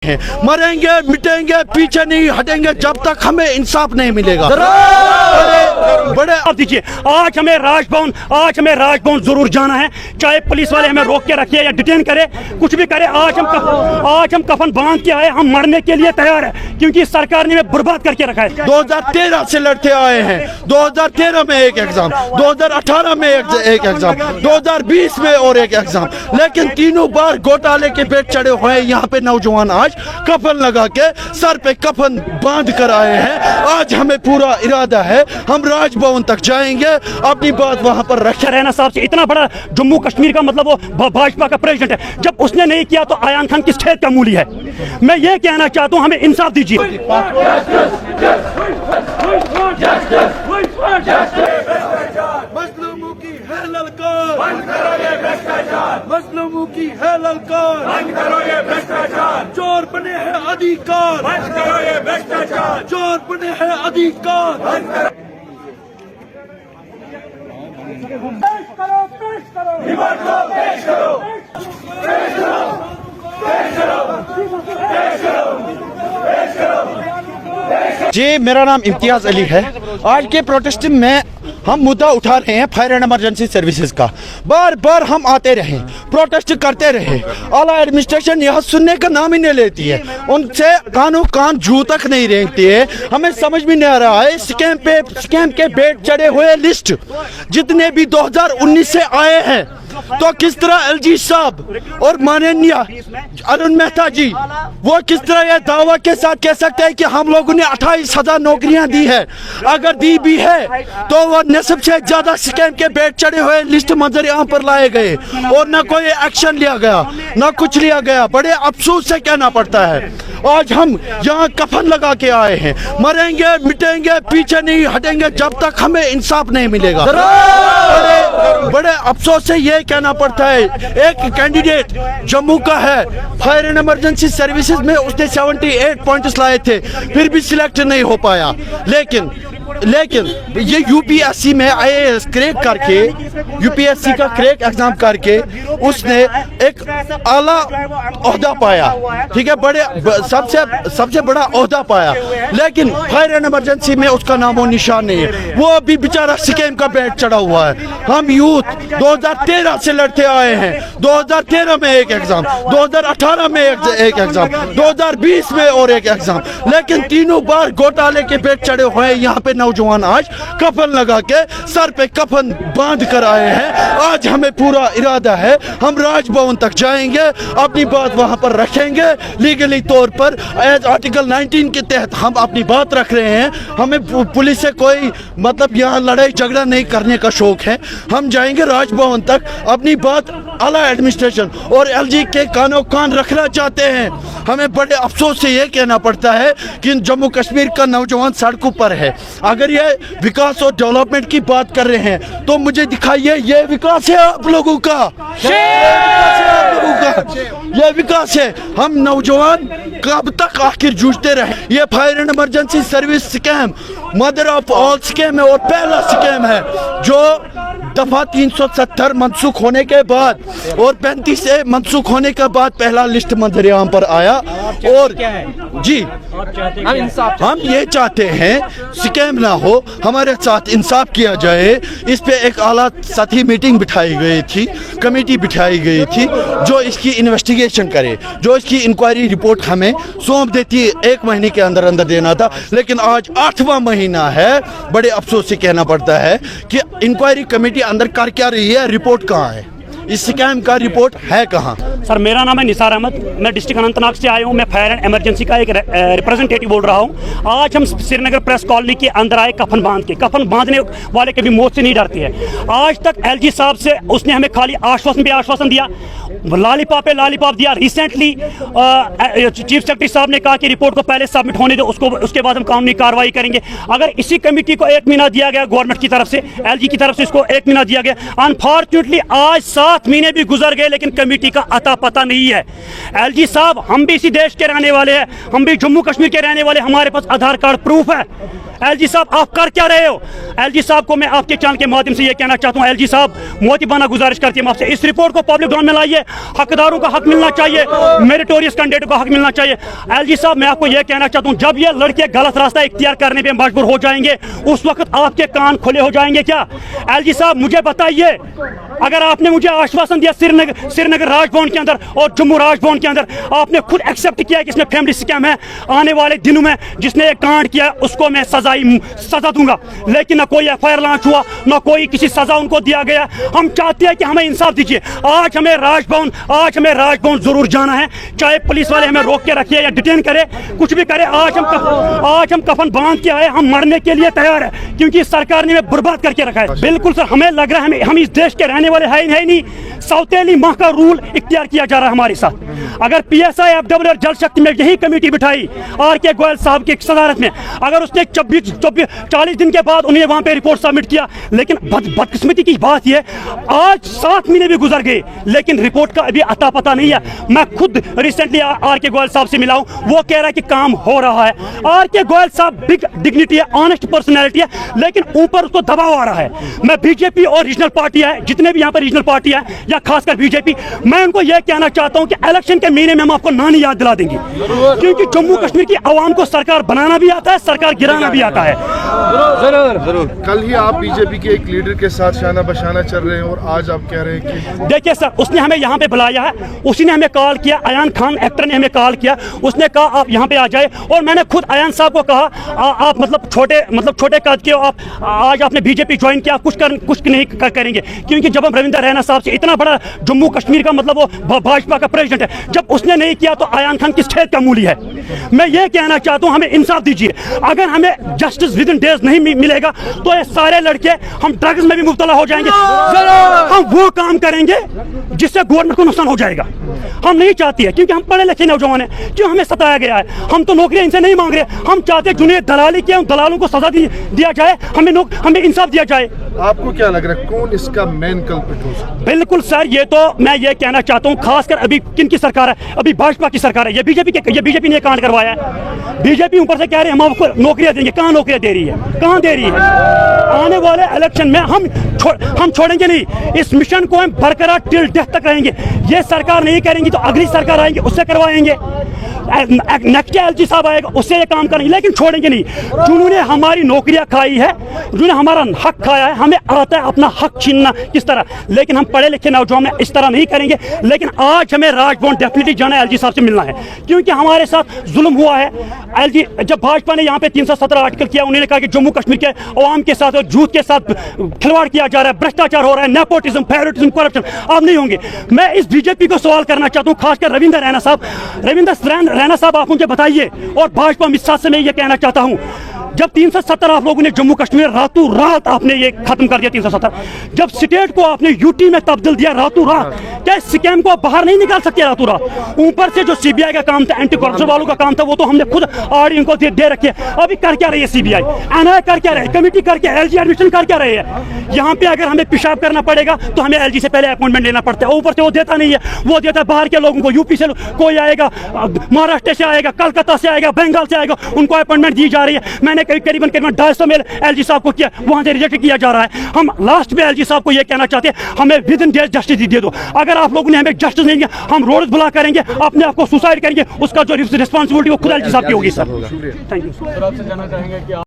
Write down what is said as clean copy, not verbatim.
हैं, मरेंगे मिटेंगे पीछे नहीं हटेंगे जब तक हमें इंसाफ नहीं मिलेगा। बड़े आप दीजिए, आज हमें राजभवन जरूर जाना है, चाहे पुलिस वाले हमें रोक के रखे या डिटेन करे, कुछ भी करे। आज हम कफन बांध के आए, हम मरने के लिए तैयार है, क्योंकि सरकार ने हमें बर्बाद करके रखा है। 2013 से लड़ते आए हैं, 2013 में एक एग्जाम, 2018 में एक एग्जाम, 2020 में और एक एग्जाम, लेकिन तीनों बार घोटाले के पेट चढ़े हुए हैं। यहाँ पे नौजवान आज कफन लगा के सर पे कफन बांध कर आए हैं। आज हमें पूरा इरादा है, हम राजभवन तक जाएंगे, अपनी बात वहां पर रखें। रैना साहब से इतना बड़ा जम्मू कश्मीर का मतलब वो भाजपा का प्रेसिडेंट है, जब उसने नहीं किया तो आयान खान किस खेत का मूली है। मैं ये कहना चाहता हूँ, हमें इंसाफ दीजिए। मजलूमों की है ललकार, बंद करो ये भ्रष्टाचार। मजलूमों की है ललकार, बंद करो ये भ्रष्टाचार। चोर बने हैं अधिकार, बंद करो ये भ्रष्टाचार। चोर बने हैं अधिकार, बंद करो। पेश करो, पेश करो, रिपोर्ट को पेश करो, पेश करो, पेश करो, पेश करो, पेश करो। जी, मेरा नाम इम्तियाज अली है। आज के प्रोटेस्ट में हम मुद्दा उठा रहे हैं फायर एंड इमरजेंसी सर्विसेज का। बार बार हम आते रहे, प्रोटेस्ट करते रहे, आला एडमिनिस्ट्रेशन यहाँ सुनने का नाम ही नहीं लेती है, उनसे कान जू तक नहीं रेंगती है। हमें समझ में नहीं आ रहा है, स्कैम के बेट चढ़े हुए लिस्ट जितने भी 2019 से आए हैं, तो किस तरह एलजी साहब और माननीय अरुण मेहता जी वो किस तरह ये दावा के साथ कह सकते हैं कि हम लोगों ने 28,000 नौकरियां दी है। अगर दी भी है तो वो नस्ब से ज्यादा स्कैम के बेट चढ़े हुए लिस्ट मंजर यहाँ पर लाए गए और न कोई एक्शन लिया गया, न कुछ लिया गया। बड़े अफसोस से कहना पड़ता है, आज हम यहाँ कफन लगा के आए हैं, मरेंगे मिटेंगे पीछे नहीं हटेंगे जब तक हमें इंसाफ नहीं मिलेगा। बड़े अफसोस से ये कहना पड़ता है, एक कैंडिडेट जम्मू का है, फायर एंड इमरजेंसी सर्विसेज में उसने 78 पॉइंट्स लाए थे, फिर भी सिलेक्ट नहीं हो पाया। लेकिन ये यूपीएससी में आईएएस क्रैक करके, यूपीएससी का क्रैक एग्जाम करके उसने एक आला ओहदा पाया, ठीक है, बड़े सबसे बड़ा ओहदा पाया, लेकिन फायर एंड इमरजेंसी में उसका नामो निशान नहीं है। वो अभी बेचारा स्कैम का बेट चढ़ा हुआ है। हम यूथ 2013 से लड़ते आए हैं, 2013 में एक एग्जाम, 2018 में एक एग्जाम, 2020 में और एक एग्जाम, लेकिन तीनों बार घोटाले के पेट चढ़े हुए हैं। यहाँ पे नौजवान आज कफन लगा के सर पे कफन बांध कर आए हैं। आज हमें पूरा इरादा है, हम राजभवन तक जाएंगे, अपनी बात वहां पर रखेंगे, लीगली तौर पर एज आर्टिकल 19 के तहत हम अपनी बात रख रहे हैं। हमें पुलिस से कोई मतलब यहाँ लड़ाई झगड़ा नहीं करने का शौक है। हम जाएंगे राजभवन तक, अपनी बात आला एडमिनिस्ट्रेशन और एलजी के कानों कान रखना चाहते हैं। हमें बड़े अफसोस से ये कहना पड़ता है कि जम्मू कश्मीर का नौजवान सड़कों पर है। अगर ये विकास और डेवलपमेंट की बात कर रहे हैं तो मुझे दिखाइए, ये विकास है आप लोगों का, ये विकास है। हम नौजवान कब तक आखिर जूझते रहे? ये fire and emergency service scam mother of all scam है और पहला स्कैम है जो दफा 370 मनसूख होने के बाद और 35 से मनसूख होने के बाद पहला लिस्ट मंजर यहाँ पर आया। और जी, हम ये चाहते हैं स्कैम ना हो, हमारे साथ इंसाफ किया जाए। इस पे एक आला सतही मीटिंग बिठाई गई थी, कमेटी बिठाई गई थी जो इसकी इन्वेस्टिगेशन करे, जो इसकी इंक्वायरी रिपोर्ट हमें सौंप देती, 1 महीने के अंदर अंदर देना था, लेकिन आज 8वां महीना है। बड़े अफसोस से कहना पड़ता है कि इंक्वायरी कमेटी अंदर कर क्या रही है, रिपोर्ट कहाँ है, इस स्कैम का रिपोर्ट है कहाँ? सर, मेरा नाम है निसार अहमद, मैं डिस्ट्रिक्ट अनंतनाग से आया हूँ। मैं फायर एंड इमरजेंसी का एक रिप्रेजेंटेटिव बोल रहा हूँ। आज हम श्रीनगर प्रेस कॉलोनी के अंदर आए कफन बांध के। कफन बांधने वाले कभी मौत से नहीं डरते हैं। आज तक एलजी साहब से उसने हमें खाली आश्वासन दिया, लॉलीपॉप पे लॉलीपॉप दिया। रिसेंटली चीफ सेक्रेटरी साहब ने कहा कि रिपोर्ट को पहले सबमिट होने दो, उसके बाद हम कानूनी कार्रवाई करेंगे। अगर इसी कमेटी को 1 महीना दिया गया गवर्नमेंट की तरफ से, एलजी की तरफ से इसको 1 महीना दिया गया, अनफॉर्चुनेटली आज 7 महीने भी गुजर गए लेकिन कमेटी का अता पता नहीं है। एलजी साहब, हम भी इसी देश के रहने वाले हैं, हम भी जम्मू कश्मीर के रहने वाले, हमारे पास आधार कार्ड प्रूफ है। एल जी साहब आप कर क्या रहे हो? एल जी साहब को मैं आपके चैनल के माध्यम से ये कहना चाहता हूँ, एल जी साहब मोहब्बताना गुजारिश करती है आपसे, इस रिपोर्ट को पब्लिक डोमेन में लाइए, हकदारों का हक मिलना चाहिए, मेरिटोरियस कैंडिडेट को हक मिलना चाहिए। एल जी साहब मैं आपको ये कहना चाहता हूँ, जब ये लड़के गलत रास्ता इख्तियार करने पे मजबूर हो जाएंगे उस वक्त आपके कान खुले हो जाएंगे क्या? एल जी साहब मुझे बताइए, अगर आपने मुझे आश्वासन दिया श्रीनगर राजभवन के अंदर और जम्मू राजभवन के अंदर, आपने खुद एक्सेप्ट किया कि इसमें फैमिली स्कैम है, आने वाले दिनों में जिसने एक कांड किया उसको मैं सजा दूंगा, लेकिन ना कोई एफआईआर लॉन्च हुआ, ना कोई किसी सजा उनको दिया गया। हम चाहते हैं कि हमें इंसाफ दीजिए। आज हमें राजभवन जरूर जाना है, चाहे पुलिस वाले हमें रोक के रखे या डिटेन करे, कुछ भी करे। आज हम कफन बांध के आए, हम मरने के लिए तैयार है, क्योंकि सरकार ने हमें बर्बाद करके रखा है। बिल्कुल सर, हमें लग रहा है हम इस देश के रहने वाले है नहीं, सौतेली माह का रूल इख्तियार किया जा रहा है हमारे साथ। अगर पीएसआई एफडब्ल्यू और जल शक्ति में यही कमेटी बिठाई RK गोयल साहब की सदारत में, अगर उसने 40 दिन के बाद उन्हें वहां पे रिपोर्ट सबमिट किया, लेकिन बदकिस्मती की बात यह, आज 7 महीने भी गुजर गए लेकिन रिपोर्ट का अभी अता पता नहीं है। मैं खुद रिसेंटली RK गोयल साहब से मिला हूं, वो कह रहा है कि काम हो रहा है। RK गोयल साहब बिग डिग्निटी है, ऑनेस्ट पर्सनैलिटी है, लेकिन ऊपर उसको दबाव आ रहा है। मैं बीजेपी और रीजनल पार्टी है, जितने भी यहाँ पर रीजनल पार्टी है या खासकर बीजेपी, मैं उनको यह कहना चाहता हूं कि इलेक्शन के महीने में हम आपको नानी याद दिला देंगे, क्योंकि जम्मू कश्मीर की आवाम को सरकार बनाना भी आता है, सरकार गिराना भी आता है। जरूर। कल ही आप बीजेपी के एक लीडर के साथ शाना बशाना चल रहे हैं और आज आप कह रहे हैं कि देखिए सर, उसने हमें यहाँ पे बुलाया है, उसी ने हमें कॉल किया, अयान खान एक्टर ने हमें कॉल किया, उसने कहा आप यहाँ पे आ जाए, और मैंने खुद अयान साहब को कहा आप मतलब छोटे कद के हो, आप आज आपने बीजेपी ज्वाइन किया, कुछ नहीं करेंगे, क्योंकि जब हम रविंदर रैना साहब से, इतना बड़ा जम्मू कश्मीर का मतलब वो भाजपा का प्रेसिडेंट है, जब उसने नहीं किया तो अयान खान किस खेत का मूली है। मैं ये कहना चाहता हूँ, हमें इंसाफ दीजिए। अगर हमें जस्टिस विद इन डेज नहीं मिलेगा तो ये सारे लड़के हम ड्रग्स में भी मुब्तला हो जाएंगे, हम वो काम करेंगे जिससे गवर्नमेंट को नुकसान हो जाएगा। हम नहीं चाहती है, क्योंकि हम पढ़े लिखे नौजवान हैं, क्यों हमें सताया गया है। हम तो नौकरियां इनसे नहीं मांग रहे, हम चाहते हैं जिन्हें दलाली किया उन दलालों को सजा दिया जाए, हमें इंसाफ दिया जाए। आपको क्या लग रहा है कौन इसका मेन कल्प्रिट हो सकता है? बिल्कुल सर, ये तो मैं ये कहना चाहता हूँ, खासकर अभी किन की सरकार है, अभी भाजपा की सरकार है, ये बीजेपी ने कांड करवाया है। बीजेपी ऊपर से कह रहे हैं हम आपको नौकरियां देंगे, कहाँ नौकरियां दे रही है, कहाँ दे रही है? आने वाले इलेक्शन में हम छोड़ेंगे नहीं, इस मिशन को हम बरकरार टिल डेथ तक रहेंगे। ये सरकार नहीं करेंगी तो अगली सरकार आएंगे, उससे करवाएंगे। नेक्स्ट LG साहब आएगा, उससे ये काम करेंगे, लेकिन छोड़ेंगे नहीं। जिन्होंने हमारी नौकरियां खाई है, जिन्होंने हमारा हक खाया है, हमें आता है अपना हक छीनना किस तरह, लेकिन हम पढ़े लिखे नौजवान इस तरह नहीं करेंगे। लेकिन आज हमें राजभवन डेफिनेटली जाना है, LG साहब से मिलना है, क्योंकि हमारे साथ जुल्म हुआ है। LG जब भाजपा ने यहाँ पे 317 आर्टिकल किया, उन्होंने कहा कि जम्मू कश्मीर के अवाम के साथ और यूथ के साथ खिलवाड़ किया जा रहा है, भ्रष्टाचार हो रहा है, नेपोटिज्म, फेवरेटिज्म, करप्शन। अब नहीं होंगे। मैं इस बीजेपी को सवाल करना चाहता हूँ, खासकर रविंदर रैना साहब, आप मुझे बताइए, और भाजपा मिसाल से मैं ये कहना चाहता हूँ, जब 370 आप लोगों ने जम्मू कश्मीर रातों रात आपने ये खत्म कर दिया 370, जब स्टेट को आपने यूटी में तब्दील दिया रातों रात, क्या इस स्कैम को आप बाहर नहीं निकाल सकते रातों रात? ऊपर से जो CBI का काम था, एंटी करप्शन वालों का काम था, वो तो हमने खुद आर इनको दे रखे। अभी कर क्या रही है CBI, NIA कर क्या रहे, कमेटी कर क्या, LG एडमिशन कर क्या रहे हैं? यहाँ पे अगर हमें पेशाब करना पड़ेगा तो हमें LG से पहले अपॉइंटमेंट लेना पड़ता है, ऊपर से वो देता नहीं है, वो देता है बाहर के लोगों को। यूपी से कोई आएगा, महाराष्ट्र से आएगा, कलकत्ता से आएगा, बंगाल से आएगा, उनको अपॉइंटमेंट दी जा रही है। मैंने करीबन 250 मेल LG साहब को किया, वहां से रिजेक्ट किया जा रहा है। हम लास्ट में LG साहब को यह कहना चाहते हैं, हमें विद इन डेज जस्टिस दे दो। अगर आप लोगों ने हमें जस्टिस नहीं दिया, हम रोड बुला करेंगे, अपने आप को सुसाइड करेंगे, उसका जो रिस्पॉन्सिबिलिटी वो खुद LG साहब की होगी। Sir thank you.